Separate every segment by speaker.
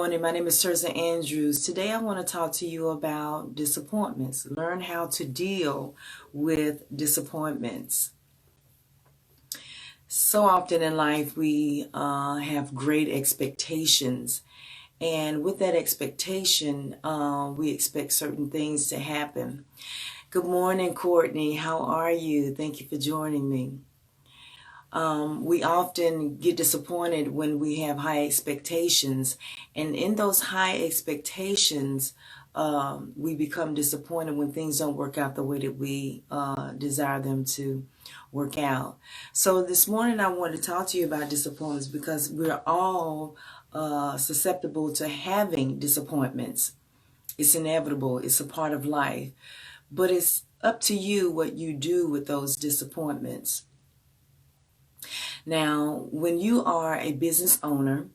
Speaker 1: morning. My name is Teresa Andrews. Today I want to talk to you about disappointments. Learn how to deal with disappointments. So often in life we have great expectations. And with that expectation, we expect certain things to happen. Good morning, Courtney. How are you? Thank you for joining me. We often get disappointed when we have high expectations, and in those high expectations, we become disappointed when things don't work out the way that we desire them to work out. So this morning I want to talk to you about disappointments because we're all susceptible to having disappointments. It's inevitable. It's a part of life. But it's up to you what you do with those disappointments. Now, when you are a business owner,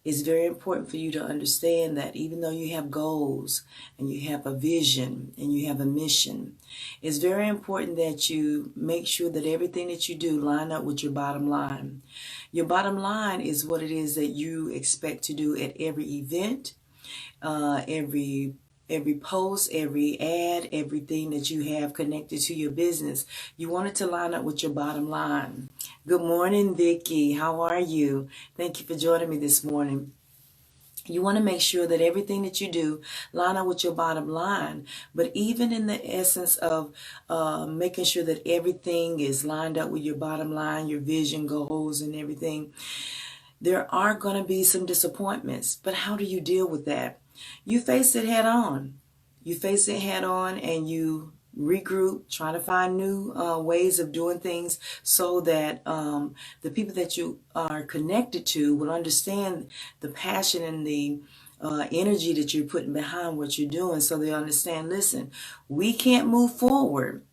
Speaker 1: it's very important for you to understand that even though you have goals and you have a vision and you have a mission, it's very important that you make sure that everything that you do line up with your bottom line. Your bottom line is what it is that you expect to do at every event, every post, every ad, everything that you have connected to your business. You want it to line up with your bottom line. Good morning, Vicki. How are you? Thank you for joining me this morning. You want to make sure that everything that you do line up with your bottom line. But even in the essence of making sure that everything is lined up with your bottom line, your vision, goals, and everything, there are going to be some disappointments. But how do you deal with that? You face it head on. You face it head on and you regroup, trying to find new ways of doing things so that the people that you are connected to will understand the passion and the energy that you're putting behind what you're doing, so they understand, listen, we can't move forward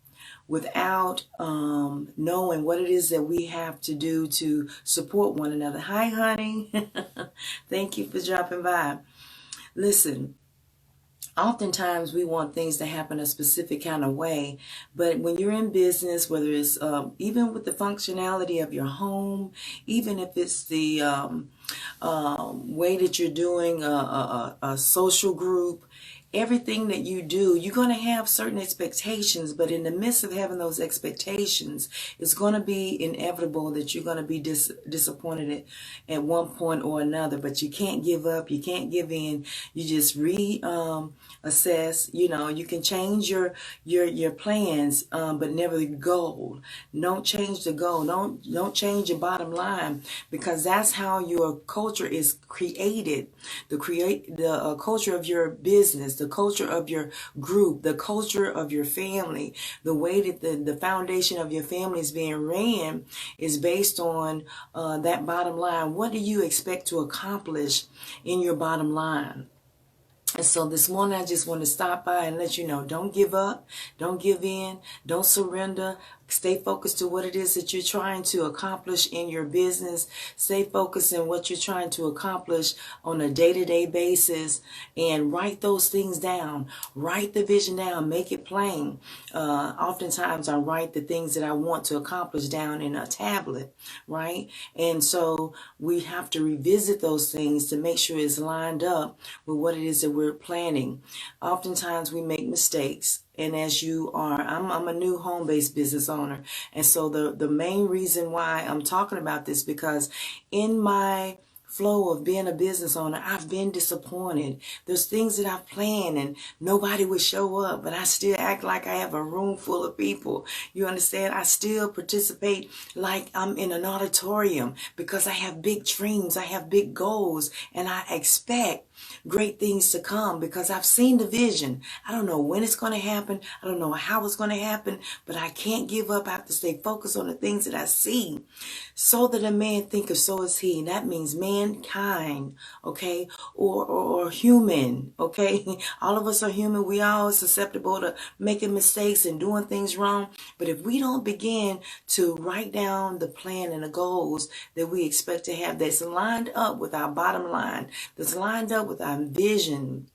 Speaker 1: without knowing what it is that we have to do to support one another. Hi, honey. Thank you for dropping by. Listen, oftentimes we want things to happen a specific kind of way, but when you're in business, whether it's even with the functionality of your home, even if it's the way that you're doing a social group, everything that you do, you're going to have certain expectations, but in the midst of having those expectations, it's going to be inevitable that you're going to be disappointed at one point or another. But you can't give up. You can't give in. You just assess. You know, you can change your plans, but never the goal. Don't change the goal. Don't change your bottom line, because that's how your culture is created. The culture of your business, the culture of your group, the culture of your family, the way that the foundation of your family is being ran is based on that bottom line. What do you expect to accomplish in your bottom line? And so this morning I just want to stop by and let you know, don't give up, don't give in, don't surrender. Stay focused to what it is that you're trying to accomplish in your business. Stay focused on what you're trying to accomplish on a day-to-day basis, and write those things down. Write the vision down. Make it plain. Oftentimes I write the things that I want to accomplish down in a tablet, right? And so we have to revisit those things to make sure it's lined up with what it is that we're planning. Oftentimes we make mistakes. And as you are, I'm a new home-based business owner. And so the main reason why I'm talking about this, because in my flow of being a business owner, I've been disappointed. There's things that I've planned and nobody would show up, but I still act like I have a room full of people. You understand? I still participate like I'm in an auditorium because I have big dreams, I have big goals, and I expect great things to come because I've seen the vision. I don't know when it's going to happen. I don't know how it's going to happen, but I can't give up. I have to stay focused on the things that I see. So that a man thinketh, so is he. And that means mankind, okay, or human, okay. All of us are human. We all susceptible to making mistakes and doing things wrong. But if we don't begin to write down the plan and the goals that we expect to have, that's lined up with our bottom line, that's lined up with our vision,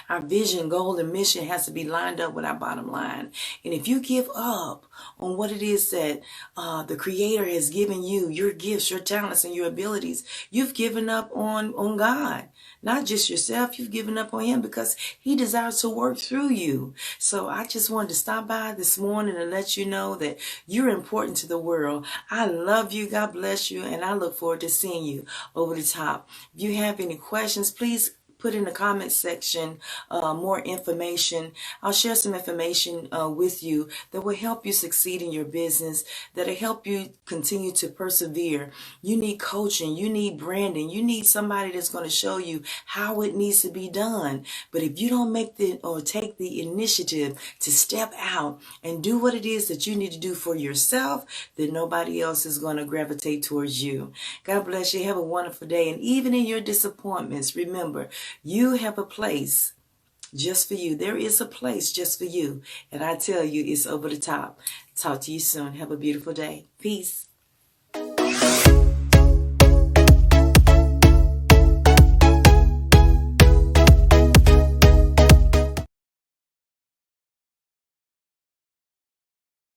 Speaker 1: Our vision, goal, and mission has to be lined up with our bottom line. And if you give up on what it is that the Creator has given you, your gifts, your talents, and your abilities, you've given up on God. Not just yourself, you've given up on Him because He desires to work through you. So I just wanted to stop by this morning and let you know that you're important to the world. I love you. God bless you. And I look forward to seeing you over the top. If you have any questions, please put in the comment section more information. I'll share some information with you that will help you succeed in your business, that'll help you continue to persevere. You need coaching, you need branding, you need somebody that's going to show you how it needs to be done. But if you don't make take the initiative to step out and do what it is that you need to do for yourself, then nobody else is going to gravitate towards you. God bless you. Have a wonderful day. And even in your disappointments, remember, you have a place just for you. There is a place just for you. And I tell you, it's over the top. Talk to you soon. Have a beautiful day. Peace.